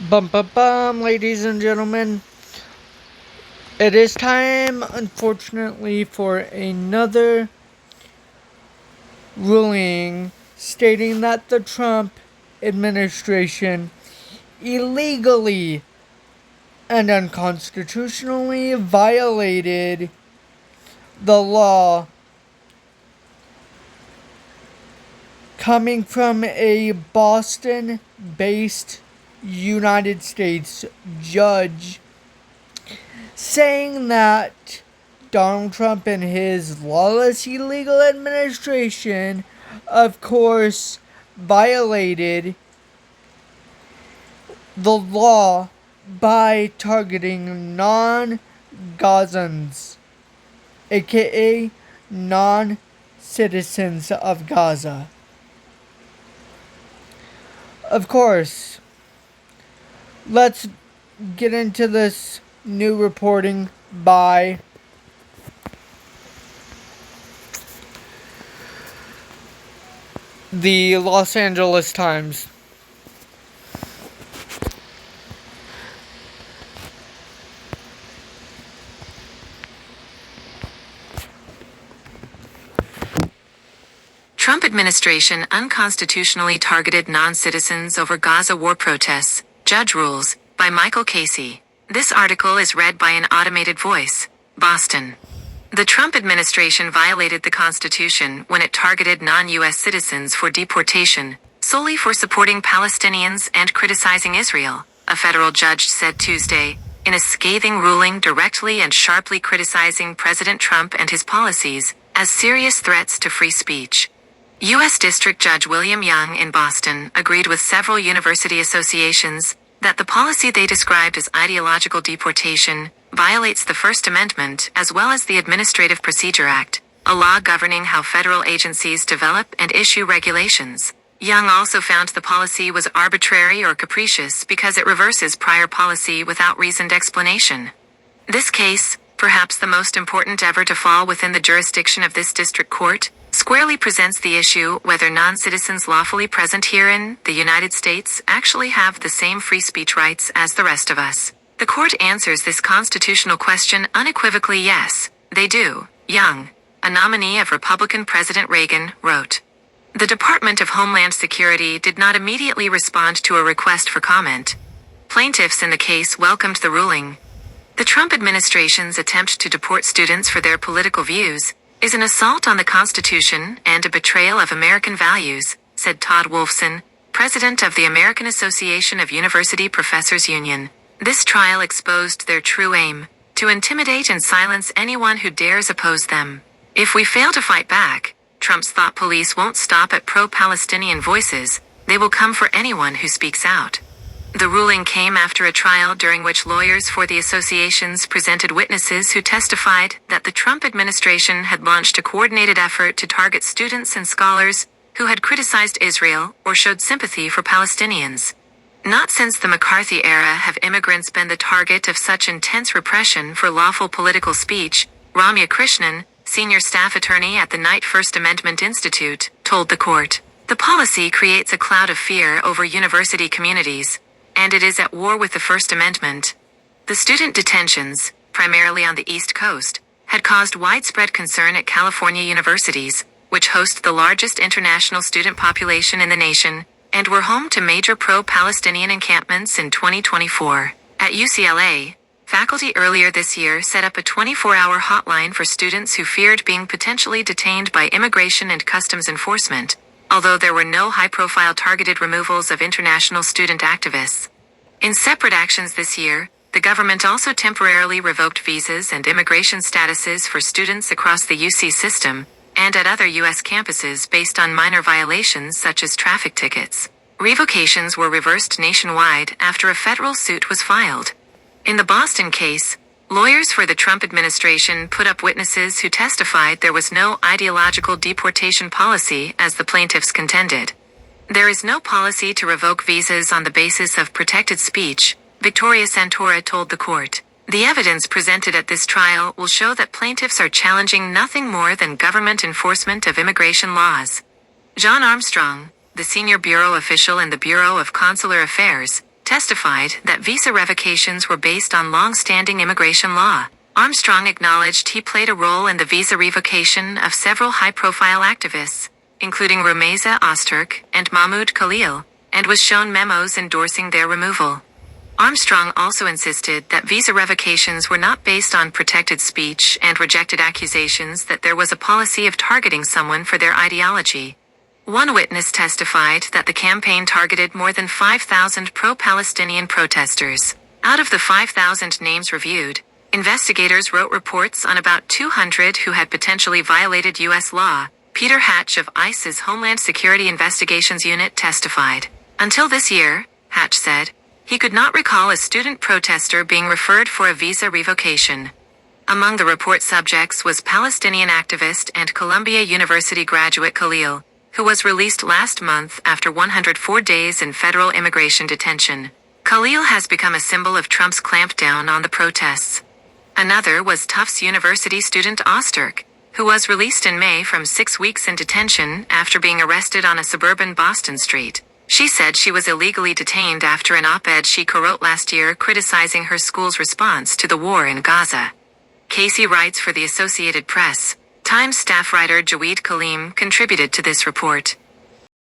Bum bum bum, ladies and gentlemen. It is time, unfortunately, for another ruling stating that the Trump administration illegally and unconstitutionally violated the law coming from a Boston based United States judge, saying that Donald Trump and his lawless illegal administration, of course, violated the law by targeting non-Gazans, aka non-citizens of Gaza. Of course, let's get into this new reporting by the Los Angeles Times. Trump administration unconstitutionally targeted non-citizens over Gaza war protests, judge rules, by Michael Casey. This article is read by an automated voice. Boston. The Trump administration violated the Constitution when it targeted non-U.S. citizens for deportation, solely for supporting Palestinians and criticizing Israel, a federal judge said Tuesday, in a scathing ruling directly and sharply criticizing President Trump and his policies as serious threats to free speech. U.S. District Judge William Young in Boston agreed with several university associations that the policy they described as ideological deportation violates the First Amendment as well as the Administrative Procedure Act, a law governing how federal agencies develop and issue regulations. Young also found the policy was arbitrary or capricious because it reverses prior policy without reasoned explanation. This case, perhaps the most important ever to fall within the jurisdiction of this district court, squarely presents the issue whether non-citizens lawfully present here in the United States actually have the same free speech rights as the rest of us. The court answers this constitutional question unequivocally yes, they do, Young, a nominee of Republican President Reagan, wrote. The Department of Homeland Security did not immediately respond to a request for comment. Plaintiffs in the case welcomed the ruling. The Trump administration's attempt to deport students for their political views is an assault on the Constitution and a betrayal of American values, said Todd Wolfson, president of the American Association of University Professors Union. This trial exposed their true aim, to intimidate and silence anyone who dares oppose them. If we fail to fight back, Trump's thought police won't stop at pro-Palestinian voices, they will come for anyone who speaks out. The ruling came after a trial during which lawyers for the associations presented witnesses who testified that the Trump administration had launched a coordinated effort to target students and scholars who had criticized Israel or showed sympathy for Palestinians. Not since the McCarthy era have immigrants been the target of such intense repression for lawful political speech, Ramya Krishnan, senior staff attorney at the Knight First Amendment Institute, told the court. The policy creates a cloud of fear over university communities, and it is at war with the First Amendment. The student detentions, primarily on the East Coast, had caused widespread concern at California universities, which host the largest international student population in the nation, and were home to major pro-Palestinian encampments in 2024. At UCLA, faculty earlier this year set up a 24-hour hotline for students who feared being potentially detained by Immigration and Customs Enforcement, although there were no high-profile targeted removals of international student activists. In separate actions this year, the government also temporarily revoked visas and immigration statuses for students across the UC system and at other U.S. campuses based on minor violations such as traffic tickets. Revocations were reversed nationwide after a federal suit was filed. In the Boston case, lawyers for the Trump administration put up witnesses who testified there was no ideological deportation policy as the plaintiffs contended. There is no policy to revoke visas on the basis of protected speech, Victoria Santora told the court. The evidence presented at this trial will show that plaintiffs are challenging nothing more than government enforcement of immigration laws. John Armstrong, the senior bureau official in the Bureau of Consular Affairs, testified that visa revocations were based on long-standing immigration law. Armstrong acknowledged he played a role in the visa revocation of several high-profile activists, including Rumeysa, Ozturk, and Mahmoud Khalil, and was shown memos endorsing their removal. Armstrong also insisted that visa revocations were not based on protected speech and rejected accusations that there was a policy of targeting someone for their ideology. One witness testified that the campaign targeted more than 5,000 pro-Palestinian protesters. Out of the 5,000 names reviewed, investigators wrote reports on about 200 who had potentially violated U.S. law. Peter Hatch of ICE's Homeland Security Investigations Unit testified. Until this year, Hatch said, he could not recall a student protester being referred for a visa revocation. Among the report subjects was Palestinian activist and Columbia University graduate Khalil, who was released last month after 104 days in federal immigration detention. Khalil has become a symbol of Trump's clampdown on the protests. Another was Tufts University student Ozturk, who was released in May from 6 weeks in detention after being arrested on a suburban Boston street. She said she was illegally detained after an op-ed she co-wrote last year criticizing her school's response to the war in Gaza. Casey writes for the Associated Press. Times staff writer Jawed Kaleem contributed to this report.